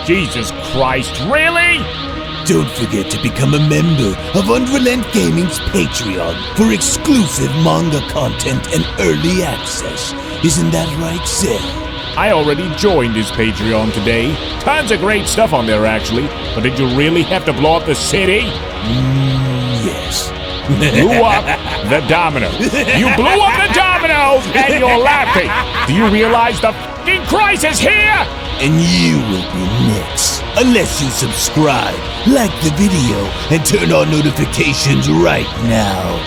Jesus Christ, really? Don't forget to become a member of UnrealEntGaming's Patreon for exclusive manga content and early access. Isn't that right, Seth? I already joined his Patreon today. Tons of great stuff on there, actually. But did you really have to blow up the city? Yes. Blew up the domino. You blew up the dominoes and you're laughing. Do you realize the f***ing crisis here? And you will be next. Unless you subscribe, like the video, and turn on notifications right now.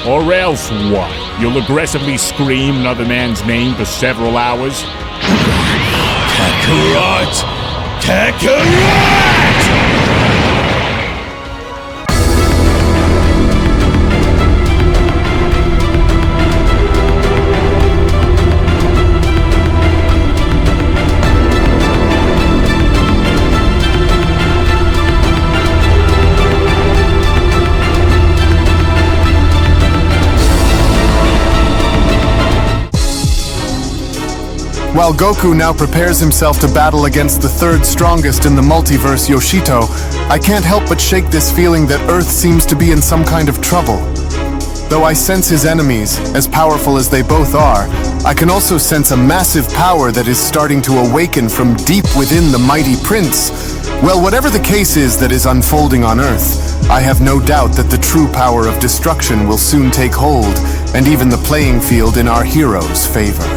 Or else what? You'll aggressively scream another man's name for several hours? Kakarot! Kakarot! While Goku now prepares himself to battle against the third strongest in the multiverse, Yoshito, I can't help but shake this feeling that Earth seems to be in some kind of trouble. Though I sense his enemies, as powerful as they both are, I can also sense a massive power that is starting to awaken from deep within the mighty prince. Well, whatever the case is that is unfolding on Earth, I have no doubt that the true power of destruction will soon take hold, and even the playing field in our hero's favor.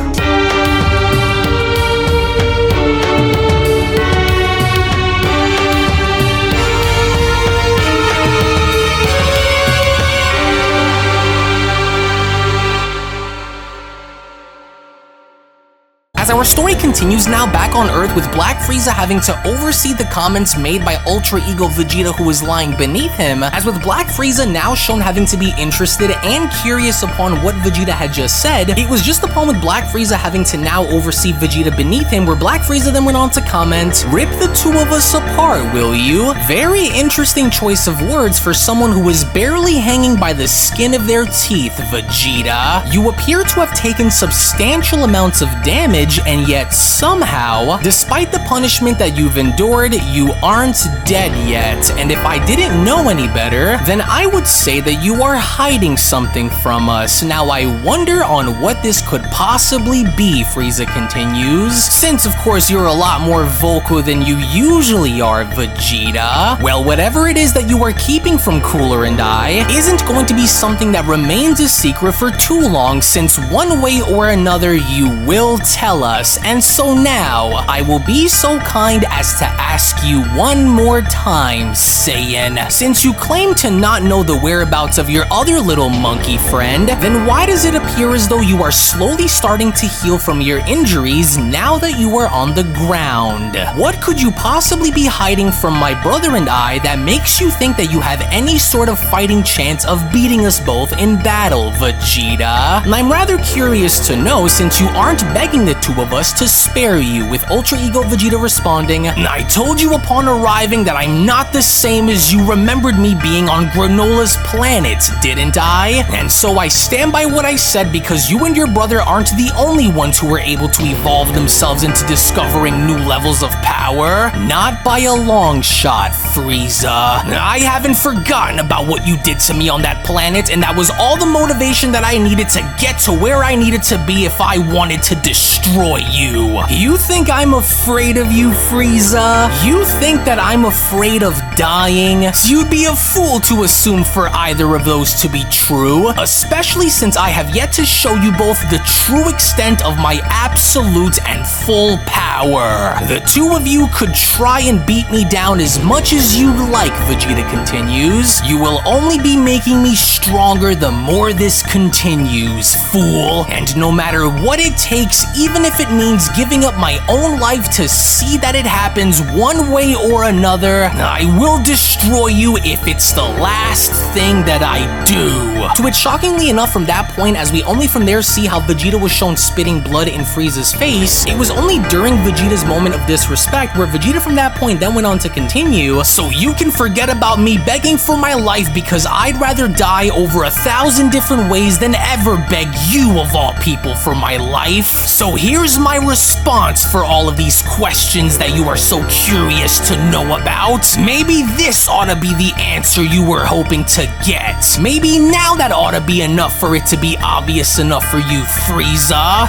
As our story continues now back on Earth with Black Frieza having to oversee the comments made by Ultra Ego Vegeta who is lying beneath him, as with Black Frieza now shown having to be interested and curious upon what Vegeta had just said, it was just upon with Black Frieza having to now oversee Vegeta beneath him where Black Frieza then went on to comment, "Rip the two of us apart, will you?" Very interesting choice of words for someone who was barely hanging by the skin of their teeth, Vegeta. You appear to have taken substantial amounts of damage and yet somehow, despite the punishment that you've endured, you aren't dead yet. And if I didn't know any better, then I would say that you are hiding something from us. Now I wonder on what this could possibly be, Frieza continues. Since of course you're a lot more vocal than you usually are, Vegeta. Well, whatever it is that you are keeping from Cooler and I isn't going to be something that remains a secret for too long, since one way or another you will tell us. And so now, I will be so kind as to ask you one more time, Saiyan. Since you claim to not know the whereabouts of your other little monkey friend, then why does it appear as though you are slowly starting to heal from your injuries now that you are on the ground? What could you possibly be hiding from my brother and I that makes you think that you have any sort of fighting chance of beating us both in battle, Vegeta? And I'm rather curious to know, since you aren't begging the two of us to spare you, with Ultra Ego Vegeta responding, "I told you upon arriving that I'm not the same as you remembered me being on Granolah's planet, didn't I? And so I stand by what I said, because you and your brother aren't the only ones who were able to evolve themselves into discovering new levels of power. Not by a long shot, Frieza. I haven't forgotten about what you did to me on that planet, and that was all the motivation that I needed to get to where I needed to be if I wanted to destroy you. You think I'm afraid of you, Frieza? You think that I'm afraid of dying? You'd be a fool to assume for either of those to be true, especially since I have yet to show you both the true extent of my absolute and full power. The two of you could try and beat me down as much as you like," Vegeta continues. "You will only be making me stronger the more this continues, fool. And no matter what it takes, even if it means giving up my own life to see that it happens one way or another, I will destroy you if it's the last thing that I do." To which, shockingly enough, from that point, as we only from there see how Vegeta was shown spitting blood in Frieza's face, it was only during Vegeta's moment of disrespect where Vegeta from that point then went on to continue, "So you can forget about me begging for my life, because I'd rather die over 1,000 different ways than ever beg you of all people for my life. So here here's my response for all of these questions that you are so curious to know about. Maybe this ought to be the answer you were hoping to get. Maybe now that ought to be enough for it to be obvious enough for you, Frieza.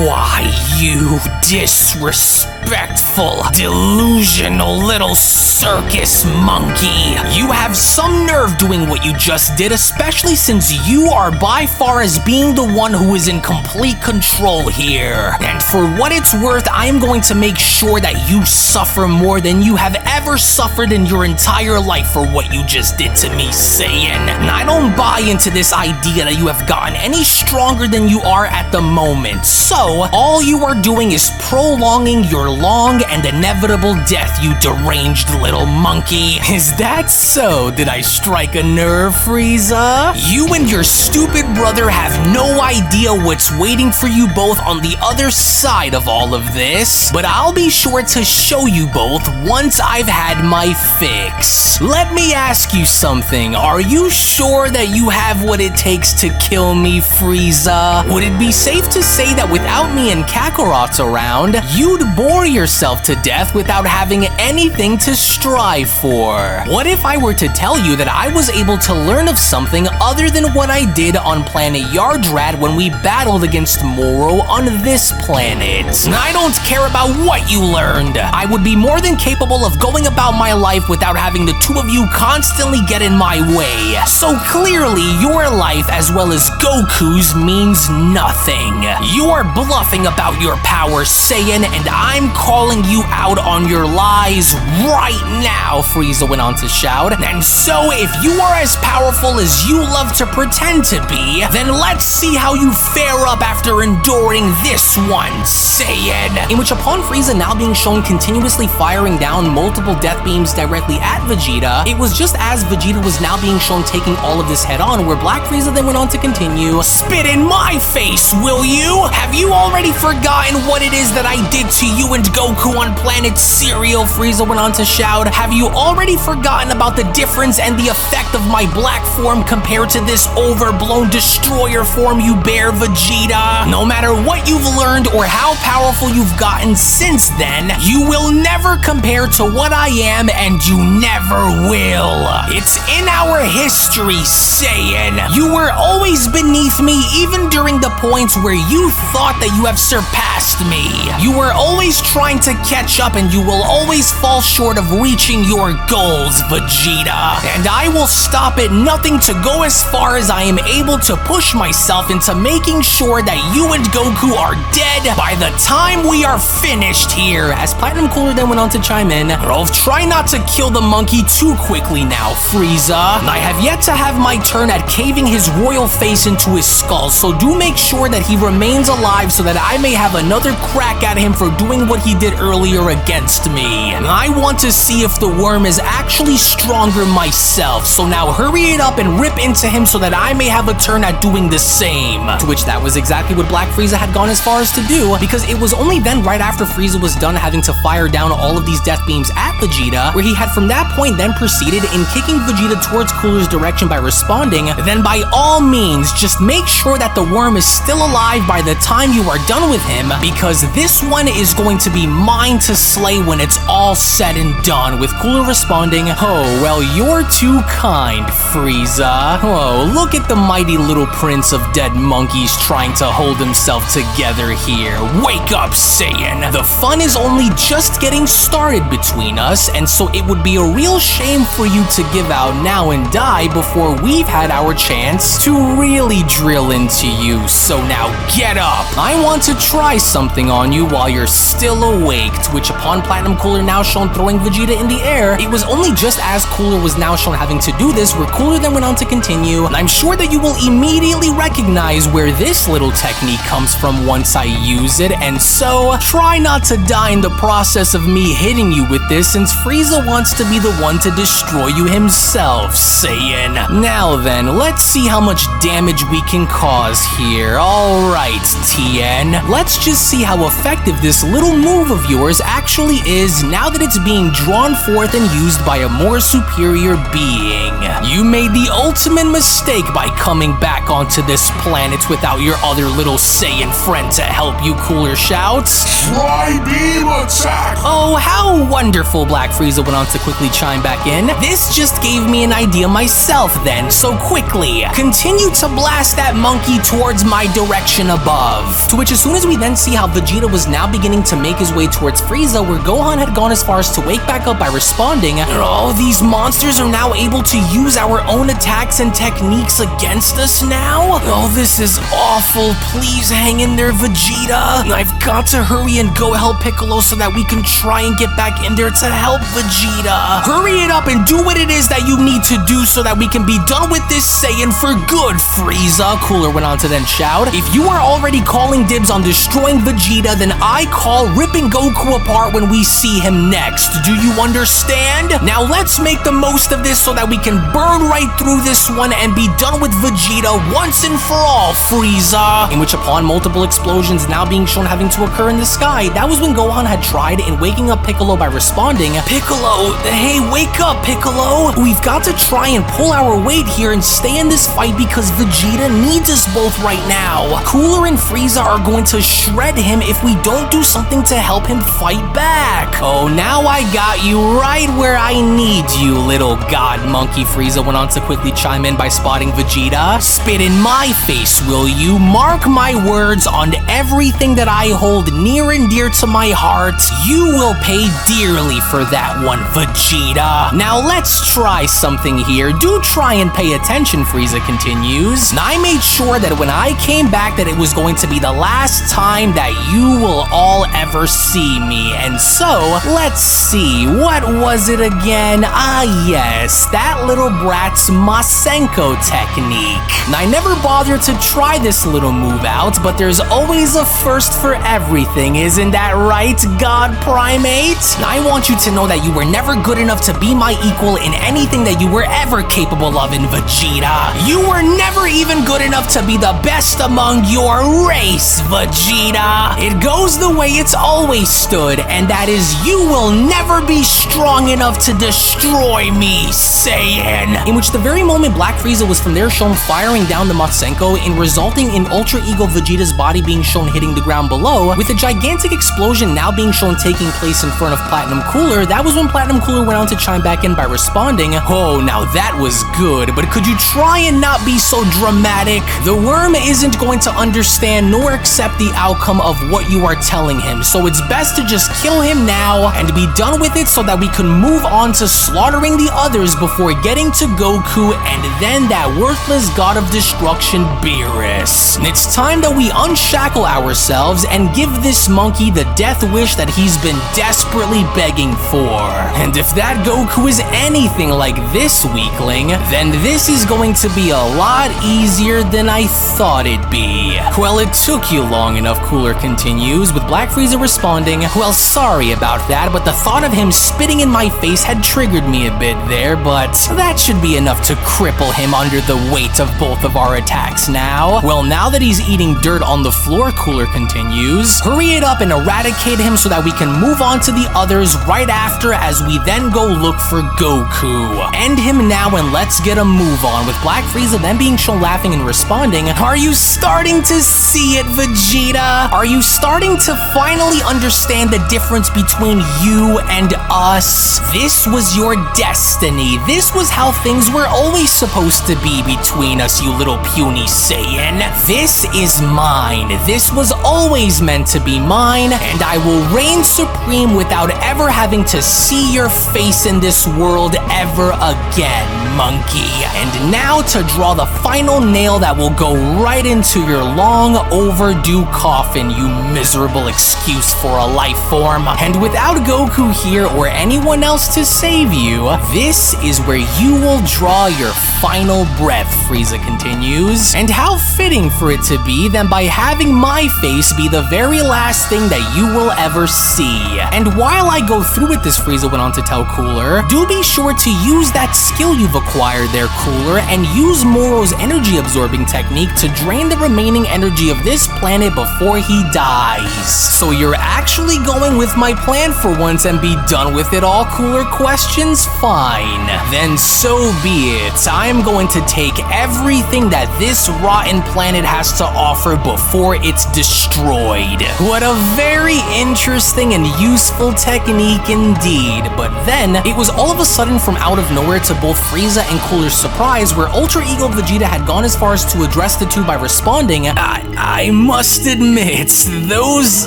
Why, you disrespectful, delusional little circus monkey. You have some nerve doing what you just did, especially since you are by far as being the one who is in complete control here. And for what it's worth, I am going to make sure that you suffer more than you have ever suffered in your entire life for what you just did to me, Saiyan. And I don't buy into this idea that you have gotten any stronger than you are at the moment. So, all you are doing is prolonging your long and inevitable death, you deranged little monkey. Is that so? Did I strike a nerve, Frieza? You and your stupid brother have no idea what's waiting for you both on the other side of all of this, but I'll be sure to show you both once I've had my fix. Let me ask you something. Are you sure that you have what it takes to kill me, Frieza? Would it be safe to say that without me and Kakarot around, you'd bore yourself to death without having anything to strive for? What if I were to tell you that I was able to learn of something other than what I did on planet Yardrat when we battled against Moro on this planet? I don't care about what you learned. I would be more than capable of going about my life without having the two of you constantly get in my way. So clearly, your life as well as Goku's means nothing. You are bluffing about your power, Saiyan, and I'm calling you out on your lies right now, Frieza went on to shout. And so, if you are as powerful as you love to pretend to be, then let's see how you fare up after enduring this one, Saiyan. In which, upon Frieza now being shown continuously firing down multiple death beams directly at Vegeta, it was just as Vegeta was now being shown taking all of this head on, where Black Frieza then went on to continue, "Spit in my face, will you? Have you already forgotten what it is that I did to you and Goku on planet Cereal?" Frieza went on to shout. "Have you already forgotten about the difference and the effect of my black form compared to this overblown destroyer form you bear, Vegeta? No matter what you've learned or how powerful you've gotten since then, you will never compare to what I am, and you never will. It's in our history, Saiyan. You were always beneath me even during the points where you thought that you have surpassed me. You were always trying to catch up, and you will always fall short of reaching your goals, Vegeta. And I will stop at nothing to go as far as I am able to push myself into making sure that you and Goku are dead by the time we are finished here." As Platinum Cooler then went on to chime in, "Rolf, try not to kill the monkey too quickly now, Frieza. I have yet to have my turn at caving his royal face into his skull, so do make sure that he remains alive so that I may have another crack at him for doing what he did earlier against me. I want to see if the worm is actually stronger myself, so now hurry it up and rip into him so that I may have a turn at doing the same." To which that was exactly what Black Frieza had gone as far as to do, because it was only then right after Frieza was done having to fire down all of these death beams at Vegeta, where he had from that point then proceeded in kicking Vegeta towards Cooler's direction by responding, "Then by all means, just make sure that the worm is still alive by the time you are done with him, because this one is going to be mine to slay when it's all said and done," with Cooler responding, "Oh, well, you're too kind, Frieza. Oh, look at the mighty little prince of dead monkeys trying to hold himself together here. Wake up, Saiyan. The fun is only just getting started between us, and so it would be a real shame for you to give out now and die before we've had our chance to really drill into you. So now get up. I want to try something on you while you're still awake," to which upon Platinum Cooler now shown throwing Vegeta in the air, it was only just as Cooler was now shown having to do this where Cooler then went on to continue, "And I'm sure that you will immediately recognize where this little technique comes from once I use it, and so try not to die in the process of me hitting you with this, since Frieza wants to be the one to destroy you himself, Saiyan. Now then, let's see how much damage we can cause here. Alright, Tien. Let's just see how effective this little move of yours actually is now that it's being drawn forth and used by a more superior being. You made the ultimate mistake by coming back onto this planet without your other little Saiyan friend to help you, Cooler shouts. Try beam attack! Oh, how wonderful, Black Frieza went on to quickly chime back in. This just gave me an idea myself then, so quickly, continue to blast that monkey towards my direction above. To which as soon as we then see how Vegeta was now beginning to make his way towards Frieza, where Gohan had gone as far as to wake back up by responding, all these monsters are now able to use our own attacks and techniques against us now? Oh, this is awful. Please hang in there, Vegeta. I've got to hurry and go help Piccolo so that we can try and get back in there to help Vegeta. Hurry it up and do what it is that you need to do so that we can be done with this Saiyan for good, Frieza, Cooler went on to then shout. If you are already calling dibs on destroying Vegeta, then I call ripping Goku apart when we see him next. Do you understand? Now let's make the most of this so that we can burn right through this one and be done with Vegeta once and for all, Frieza. In which upon multiple explosions now being shown having to occur in the sky, that was when Gohan had tried in waking up Piccolo by responding, Piccolo, hey, wake up, Piccolo. We've got to try and pull our weight here and stay in this fight because Vegeta needs us both right now. Cooler and Frieza are going to shred him if we don't do something to help him fight back. Oh, now I got you right where I need you, little god monkey, Frieza went on to quickly chime in by spotting Vegeta. Spit in my face, will you? Mark my words, on everything that I hold near and dear to my heart, you will pay dearly for that one, Vegeta. Now let's try something here. Do try and pay attention, Frieza continues. I made sure that when I came back that it was going to be the last time that you will all ever see me. And so, let's see, what was it again? Ah yes, that little brat's Masenko technique. I never bothered to try this little move out, but there's always a first for everything, isn't that right, God Primate? I want you to know that you were never good enough to be my equal in anything that you were ever capable of in Vegeta. You were never even good enough to be the best among your race, Vegeta. It goes the way it's always stood, and that is you will never be strong enough to destroy me, Saiyan. In which the very moment Black Frieza was from there shown firing down the Masenko and resulting in Ultra Ego Vegeta's body being shown hitting the ground below, with a gigantic explosion now being shown taking place in front of Platinum Cooler, that was when Platinum Cooler went on to chime back in by responding, oh, now that was good, but could you try and not be so dramatic? The worm isn't going to understand nor accept the outcome of what you are telling him, so it's best to just kill him now and be done with it so that we can move on to slaughtering the others before getting to Goku and then that worthless god of destruction, Beerus. It's time that we unshackle ourselves and give this monkey the death wish that he's been desperately begging for. And if that Goku is anything like this weakling, then this is going to be a lot easier than I thought it'd be. Well, it took you long enough, Cooler continues, with Black Frieza responding, well, sorry about that, but the thought of him spitting in my face had triggered me a bit there, but that should be enough to cripple him under the weight of both of our attacks now. Well, now that he's eating dirt on the floor, Cooler continues, hurry it up and eradicate him so that we can move on to the others right after as we then go look for Goku. End him now and let's get a move on, with Black Frieza then being shown laughing and responding, are you starting to see it, Vegeta? Are you starting to finally understand the difference between you and us? This was your destiny. This was how things were always supposed to be between us, you little puny Saiyan. This is mine. This was always meant to be mine, and I will reign supreme without ever having to see your face in this world ever again, monkey. And now to draw the final nail that will go right into your long overdue coffin, you miserable excuse for a life form. And without Goku here or anyone else to save you, this is where you will draw your final breath, Frieza continues. And how fitting for it to be than by having my face be the very last thing that you will ever see. And while I go through with this, Frieza went on to tell Cooler, do be sure to use that skill you've acquired there, Cooler, and use Moro's energy absorbing technique to drain the remaining energy of this planet before he dies. So you're actually going with my plan for once and be done with it all? Cooler questions? Fine. Then so be it. I am going to take everything that this rotten planet has to offer before it's destroyed. What a very interesting and useful technique indeed. But then, it was all of a sudden from out of nowhere to both Frieza and Cooler's surprise where Ultra Ego Vegeta had gone as far as to address the two by responding, I must admit, those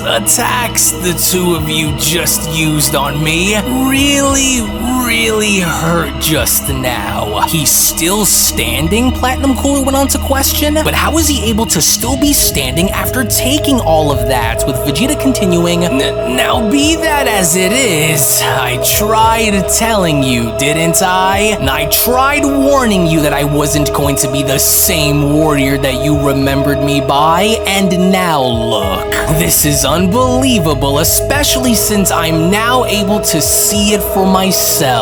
attacks the two of you just used on me really hurt just now. He's still standing? Platinum Cooler went on to question. But how is he able to still be standing after taking all of that? With Vegeta continuing, now be that as it is, I tried telling you, didn't I? I tried warning you that I wasn't going to be the same warrior that you remembered me by, and now look. This is unbelievable, especially since I'm now able to see it for myself.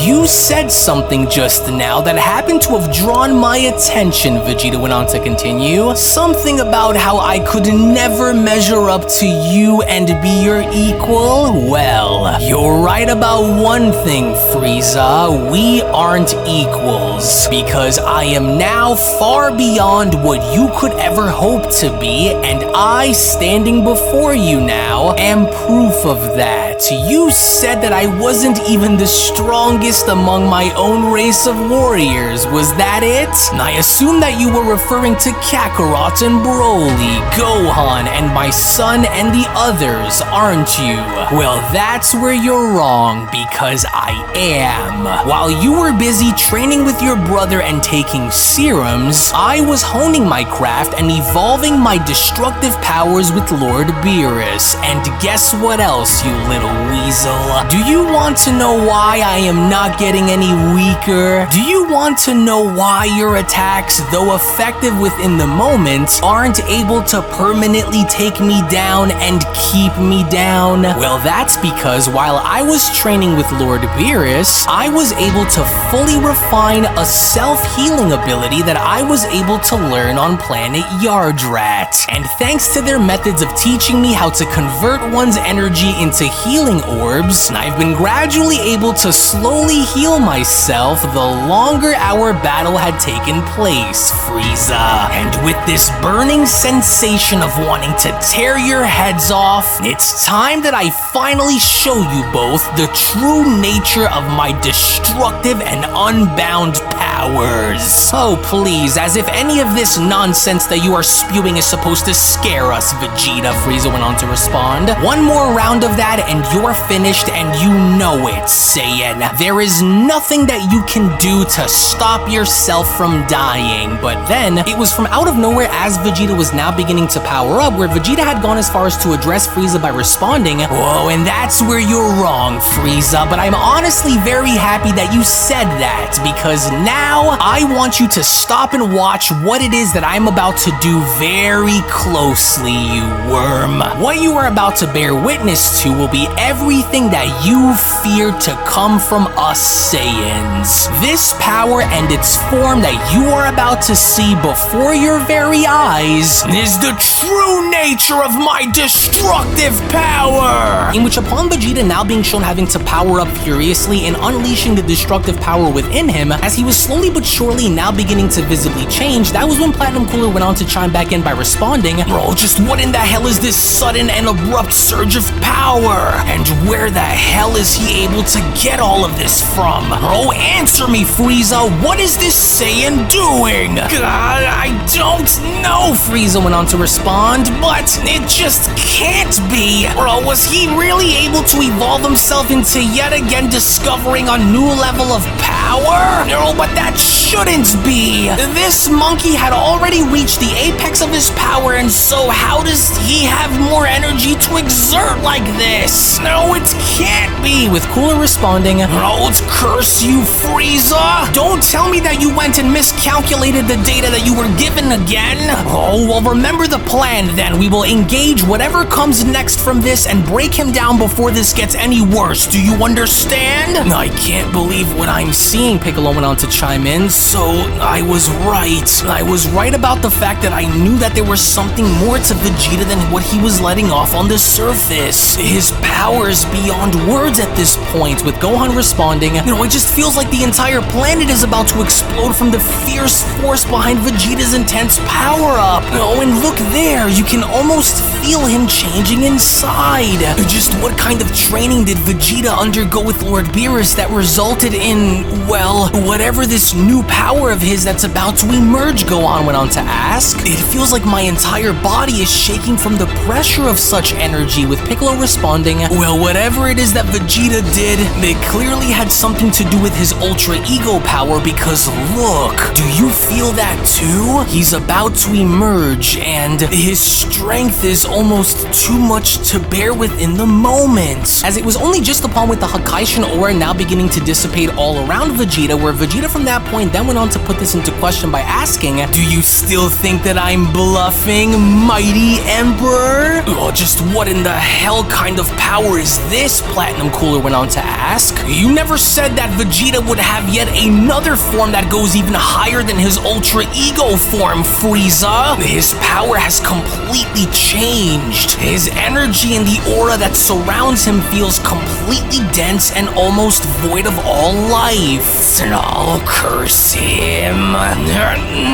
You said something just now that happened to have drawn my attention, Vegeta went on to continue. Something about how I could never measure up to you and be your equal? Well, you're right about one thing, Frieza. We aren't equals, because I am now far beyond what you could ever hope to be, and I, standing before you now, am proof of that. You said that I wasn't even the strongest among my own race of warriors, was that it? I assume that you were referring to Kakarot and Broly, Gohan, and my son and the others, aren't you? Well, that's where you're wrong, because I am. While you were busy training with your brother and taking serums, I was honing my craft and evolving my destructive powers with Lord Beerus. And guess what else, you little weasel? Do you want to know why I am not getting any weaker? Do you want to know why your attacks, though effective within the moment, aren't able to permanently take me down and keep me down? Well, that's because while I was training with Lord Beerus, I was able to fully refine a self-healing ability that I was able to learn on planet Yardrat. And thanks to their methods of teaching me how to convert one's energy into healing orbs, I've been gradually able to slowly heal myself the longer our battle had taken place, Frieza. And with this burning sensation of wanting to tear your heads off, it's time that I finally show you both the true nature of my destructive and unbound powers. Oh please, as if any of this nonsense that you are spewing is supposed to scare us, Vegeta, Frieza went on to respond. One more round of that and you're finished, and you know it, Saiyan. There is nothing that you can do to stop yourself from dying. But then, it was from out of nowhere as Vegeta was now beginning to power up, where Vegeta had gone as far as to address Frieza by responding, whoa, and that's where you're wrong, Frieza, but I'm honestly very happy that you said that, because now I want you to stop and watch what it is that I'm about to do very closely, you worm. What you are about to bear witness to will be everything that you feared to come from us Saiyans. This power and its form that you are about to see before your very eyes is the true nature of my destructive power! In which, upon Vegeta now being shown having to power up furiously and unleashing the destructive power within him, as he was slowly but surely now beginning to visibly change, that was when Platinum Cooler went on to chime back in by responding, bro, just what in the hell is this sudden and abrupt surge of power? And where the hell is he able to get all of this from? Bro, answer me, Frieza, what is this Saiyan doing? God, I don't know, Frieza went on to respond, but it just can't be. Bro, was he really able to evolve himself into yet again discovering a new level of power? No, but that shouldn't be. This monkey had already reached the apex of his power, and so how does he have more energy to exert like this? No, it can't be, with Cooler responding, oh, curse you, Frieza! Don't tell me that you went and miscalculated the data that you were given again. Oh, well, remember the plan then. We will engage whatever comes next from this and break him down before this gets any worse. Do you understand? I can't believe what I'm seeing, Piccolo went on to chime in. So, I was right. I was right about the fact that I knew that there was something more to Vegeta than what he was letting off on the surface. His power is beyond words at this point, with Gohan responding, it just feels like the entire planet is about to explode from the fierce force behind Vegeta's intense power-up. And look there, you can almost feel him changing inside. Just what kind of training did Vegeta undergo with Lord Beerus that resulted in, well, whatever this new power of his that's about to emerge, Gohan went on to ask. It feels like my entire body is shaking from the pressure of such energy, with Piccolo responding, well, whatever it is that Vegeta did, it clearly had something to do with his Ultra Ego power, because look, do you feel that too? He's about to emerge, and his strength is almost too much to bear with in the moment. As it was only just upon with the Hakaishin aura now beginning to dissipate all around Vegeta, where Vegeta from that point then went on to put this into question by asking, do you still think that I'm bluffing, mighty Emperor? Oh, just what in the hell kind of power is this? Platinum Cooler went on to ask. You never said that Vegeta would have yet another form that goes even higher than his Ultra Ego form, Frieza. His power has completely changed. His energy and the aura that surrounds him feels completely dense and almost void of all life. And I'll curse him.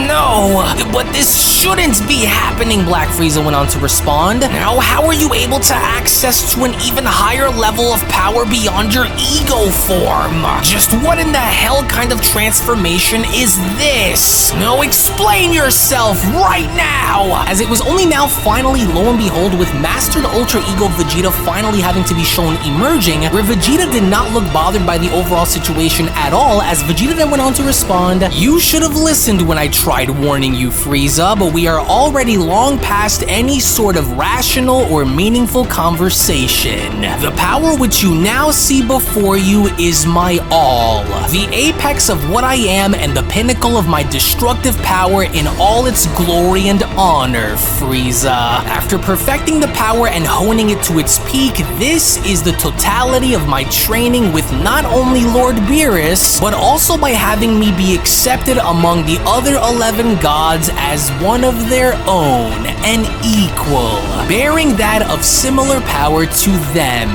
No, but this shouldn't be happening, Black Frieza went on to respond. Now, how are you able to access to an even higher level of power beyond your ego form? Just what in the hell kind of transformation is this? No, explain yourself right now! As it was only now finally, lo and behold, with Mastered Ultra Ego Vegeta finally having to be shown emerging, where Vegeta did not look bothered by the overall situation at all, as Vegeta then went on to respond, you should have listened when I tried warning you, Frieza, but we are already long past any sort of rational or meaningful conversation. The power which you now see before you is my all, the apex of what I am and the pinnacle of my destructive power in all its glory and honor, Frieza. After perfecting the power and honing it to its peak, this is the totality of my training with not only Lord Beerus, but also by having me be accepted among the other 11 gods as one of their own, an equal, bearing that of similar power to them.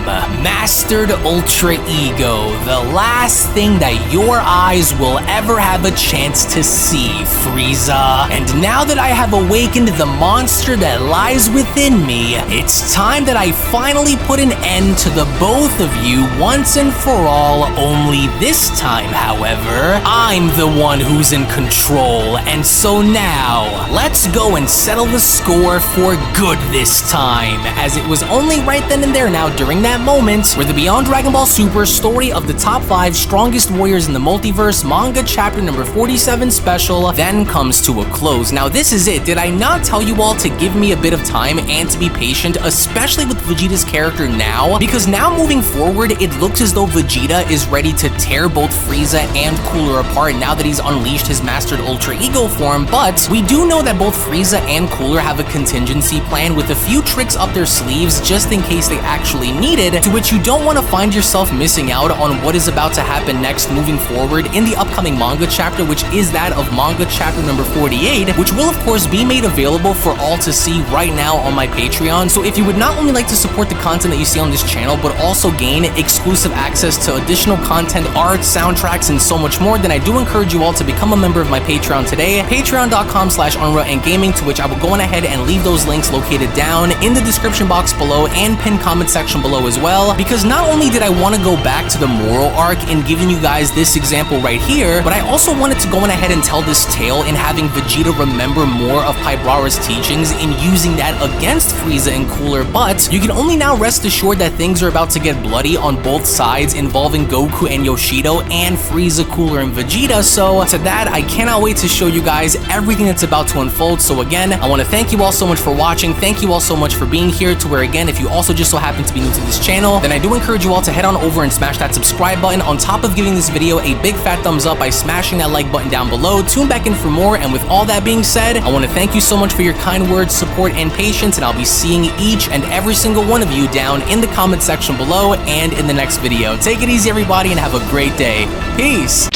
Mastered Ultra Ego, the last thing that your eyes will ever have a chance to see, Frieza. And now that I have awakened the monster that lies within me, it's time that I finally put an end to the both of you once and for all. Only this time, however, I'm the one who's in control, and so now, let's go and settle the score for good this time, as it was only right then and there now during that moment where the Beyond Dragon Ball Super story of the top 5 strongest warriors in the multiverse manga chapter number 47 special then comes to a close. Now this is it. Did I not tell you all to give me a bit of time and to be patient, especially with Vegeta's character now? Because now moving forward, it looks as though Vegeta is ready to tear both Frieza and Cooler apart now that he's unleashed his Mastered Ultra Ego form, but we do know that both Frieza and Cooler have a contingency plan with a few tricks up their sleeves just in case they actually need it, to which you don't want to find yourself missing out on what is about to happen next moving forward in the upcoming manga chapter, which is that of manga chapter number 48, which will of course be made available for all to see right now on my Patreon. So if you would not only like to support the content that you see on this channel, but also gain exclusive access to additional content, art, soundtracks, and so much more, then I do encourage you all to become a member of my Patreon today, patreon.com/UnrealEntGaming, to which I will go on ahead and leave those links located down in the description box below and pinned comment section below as well, because not only did I want to go back to the moral arc in giving you guys this example right here, but I also wanted to go on ahead and tell this tale in having Vegeta remember more of Pybrara's teachings in using that against Frieza and Cooler, but you can only now rest assured that things are about to get bloody on both sides involving Goku and Yoshido and Frieza, Cooler, and Vegeta. So to that, I cannot wait to show you guys everything that's about to unfold. So again, I want to thank you all so much for watching. Thank you all so much for being here, to where again, if you also just so happen to be new to this channel, then I do encourage you all to head on over and smash that subscribe button, on top of giving this video a big fat thumbs up by smashing that like button down below. Tune back in for more, and with all that being said, I want to thank you so much for your kind words, support, and patience, and I'll be seeing each and every single one of you down in the comment section below and in the next video. Take it easy, everybody, and have a great day. Peace!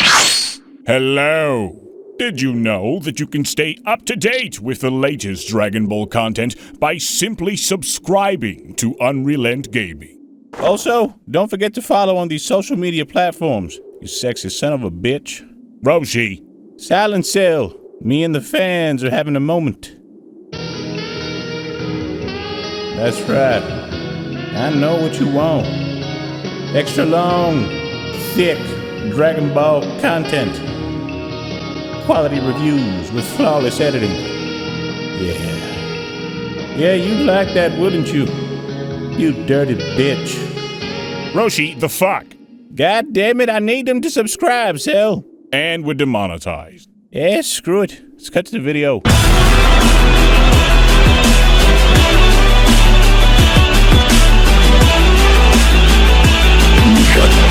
Hello. Did you know that you can stay up to date with the latest Dragon Ball content by simply subscribing to UnrealEntGaming? Also, don't forget to follow on these social media platforms, you sexy son of a bitch. Roshi. Silent Cell, me and the fans are having a moment. That's right. I know what you want. Extra long, thick Dragon Ball content. Quality reviews with flawless editing. Yeah, you'd like that, wouldn't you? You dirty bitch. Roshi, the fuck? God damn it, I need them to subscribe, Cell. And we're demonetized. Yeah, screw it. Let's cut to the video. Cut.